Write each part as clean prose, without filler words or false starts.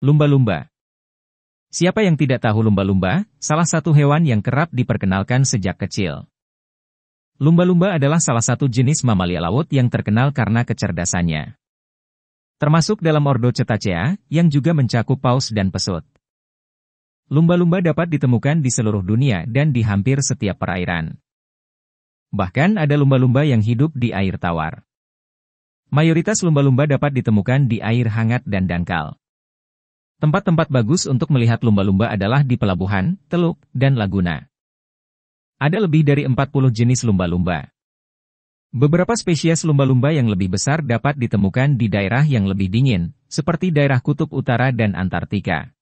Lumba-lumba. Siapa yang tidak tahu lumba-lumba, salah satu hewan yang kerap diperkenalkan sejak kecil. Lumba-lumba adalah salah satu jenis mamalia laut yang terkenal karena kecerdasannya. Termasuk dalam ordo Cetacea, yang juga mencakup paus dan pesut. Lumba-lumba dapat ditemukan di seluruh dunia dan di hampir setiap perairan. Bahkan ada lumba-lumba yang hidup di air tawar. Mayoritas lumba-lumba dapat ditemukan di air hangat dan dangkal. Tempat-tempat bagus untuk melihat lumba-lumba adalah di pelabuhan, teluk, dan laguna. Ada lebih dari 40 jenis lumba-lumba. Beberapa spesies lumba-lumba yang lebih besar dapat ditemukan di daerah yang lebih dingin, seperti daerah Kutub Utara dan Antartika.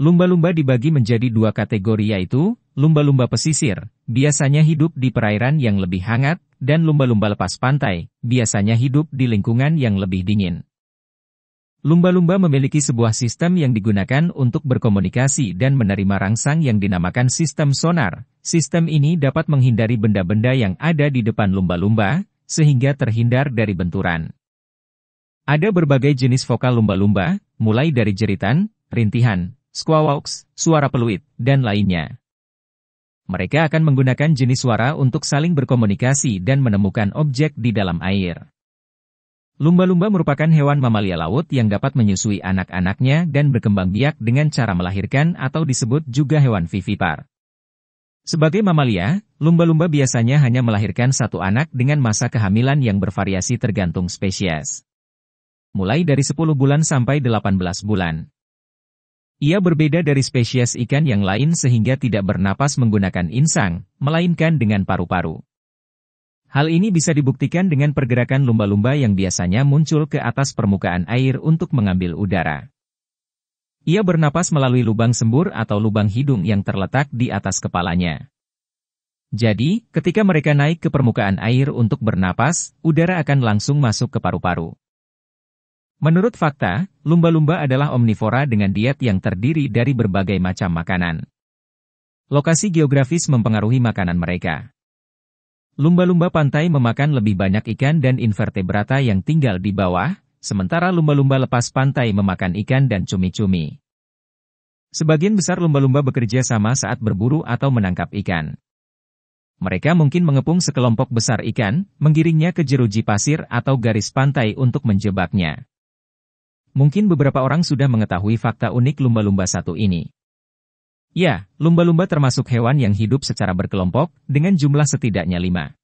Lumba-lumba dibagi menjadi dua kategori yaitu, lumba-lumba pesisir, biasanya hidup di perairan yang lebih hangat, dan lumba-lumba lepas pantai, biasanya hidup di lingkungan yang lebih dingin. Lumba-lumba memiliki sebuah sistem yang digunakan untuk berkomunikasi dan menerima rangsang yang dinamakan sistem sonar. Sistem ini dapat menghindari benda-benda yang ada di depan lumba-lumba, sehingga terhindar dari benturan. Ada berbagai jenis vokal lumba-lumba, mulai dari jeritan, rintihan, squawks, suara peluit, dan lainnya. Mereka akan menggunakan jenis suara untuk saling berkomunikasi dan menemukan objek di dalam air. Lumba-lumba merupakan hewan mamalia laut yang dapat menyusui anak-anaknya dan berkembang biak dengan cara melahirkan atau disebut juga hewan vivipar. Sebagai mamalia, lumba-lumba biasanya hanya melahirkan satu anak dengan masa kehamilan yang bervariasi tergantung spesies. Mulai dari 10 bulan sampai 18 bulan. Ia berbeda dari spesies ikan yang lain sehingga tidak bernapas menggunakan insang, melainkan dengan paru-paru. Hal ini bisa dibuktikan dengan pergerakan lumba-lumba yang biasanya muncul ke atas permukaan air untuk mengambil udara. Ia bernapas melalui lubang sembur atau lubang hidung yang terletak di atas kepalanya. Jadi, ketika mereka naik ke permukaan air untuk bernapas, udara akan langsung masuk ke paru-paru. Menurut fakta, lumba-lumba adalah omnivora dengan diet yang terdiri dari berbagai macam makanan. Lokasi geografis mempengaruhi makanan mereka. Lumba-lumba pantai memakan lebih banyak ikan dan invertebrata yang tinggal di bawah, sementara lumba-lumba lepas pantai memakan ikan dan cumi-cumi. Sebagian besar lumba-lumba bekerja sama saat berburu atau menangkap ikan. Mereka mungkin mengepung sekelompok besar ikan, menggiringnya ke jeruji pasir atau garis pantai untuk menjebaknya. Mungkin beberapa orang sudah mengetahui fakta unik lumba-lumba satu ini. Ya, lumba-lumba termasuk hewan yang hidup secara berkelompok, dengan jumlah setidaknya 5.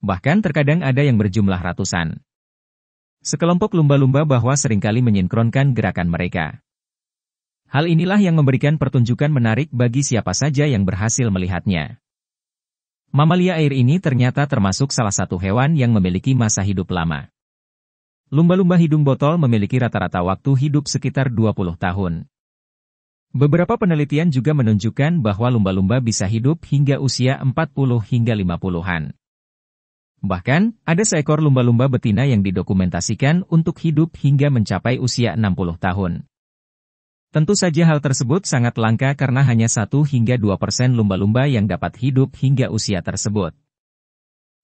Bahkan terkadang ada yang berjumlah ratusan. Sekelompok lumba-lumba bahwa seringkali menyinkronkan gerakan mereka. Hal inilah yang memberikan pertunjukan menarik bagi siapa saja yang berhasil melihatnya. Mamalia air ini ternyata termasuk salah satu hewan yang memiliki masa hidup lama. Lumba-lumba hidung botol memiliki rata-rata waktu hidup sekitar 20 tahun. Beberapa penelitian juga menunjukkan bahwa lumba-lumba bisa hidup hingga usia 40 hingga 50-an. Bahkan, ada seekor lumba-lumba betina yang didokumentasikan untuk hidup hingga mencapai usia 60 tahun. Tentu saja hal tersebut sangat langka karena hanya 1 hingga 2% lumba-lumba yang dapat hidup hingga usia tersebut.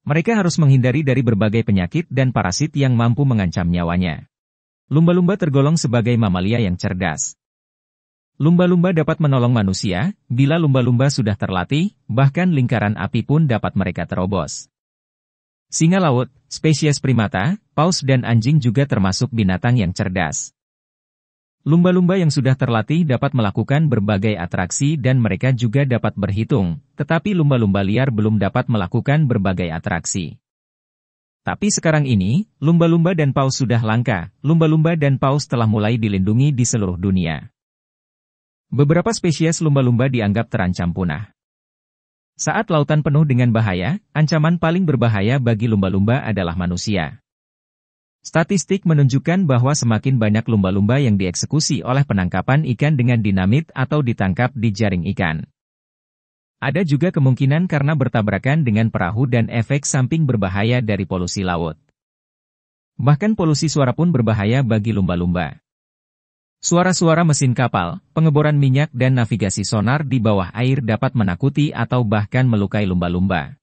Mereka harus menghindari dari berbagai penyakit dan parasit yang mampu mengancam nyawanya. Lumba-lumba tergolong sebagai mamalia yang cerdas. Lumba-lumba dapat menolong manusia, bila lumba-lumba sudah terlatih, bahkan lingkaran api pun dapat mereka terobos. Singa laut, spesies primata, paus dan anjing juga termasuk binatang yang cerdas. Lumba-lumba yang sudah terlatih dapat melakukan berbagai atraksi dan mereka juga dapat berhitung, tetapi lumba-lumba liar belum dapat melakukan berbagai atraksi. Tapi sekarang ini, lumba-lumba dan paus sudah langka, lumba-lumba dan paus telah mulai dilindungi di seluruh dunia. Beberapa spesies lumba-lumba dianggap terancam punah. Saat lautan penuh dengan bahaya, ancaman paling berbahaya bagi lumba-lumba adalah manusia. Statistik menunjukkan bahwa semakin banyak lumba-lumba yang dieksekusi oleh penangkapan ikan dengan dinamit atau ditangkap di jaring ikan. Ada juga kemungkinan karena bertabrakan dengan perahu dan efek samping berbahaya dari polusi laut. Bahkan polusi suara pun berbahaya bagi lumba-lumba. Suara-suara mesin kapal, pengeboran minyak dan navigasi sonar di bawah air dapat menakuti atau bahkan melukai lumba-lumba.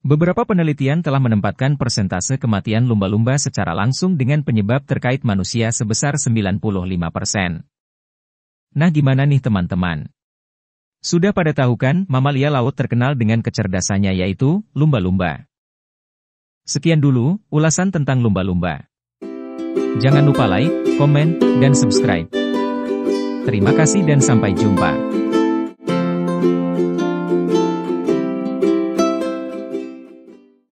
Beberapa penelitian telah menempatkan persentase kematian lumba-lumba secara langsung dengan penyebab terkait manusia sebesar 95%. Nah, gimana nih teman-teman? Sudah pada tahu kan, mamalia laut terkenal dengan kecerdasannya yaitu lumba-lumba. Sekian dulu ulasan tentang lumba-lumba. Jangan lupa like, komen, dan subscribe. Terima kasih dan sampai jumpa.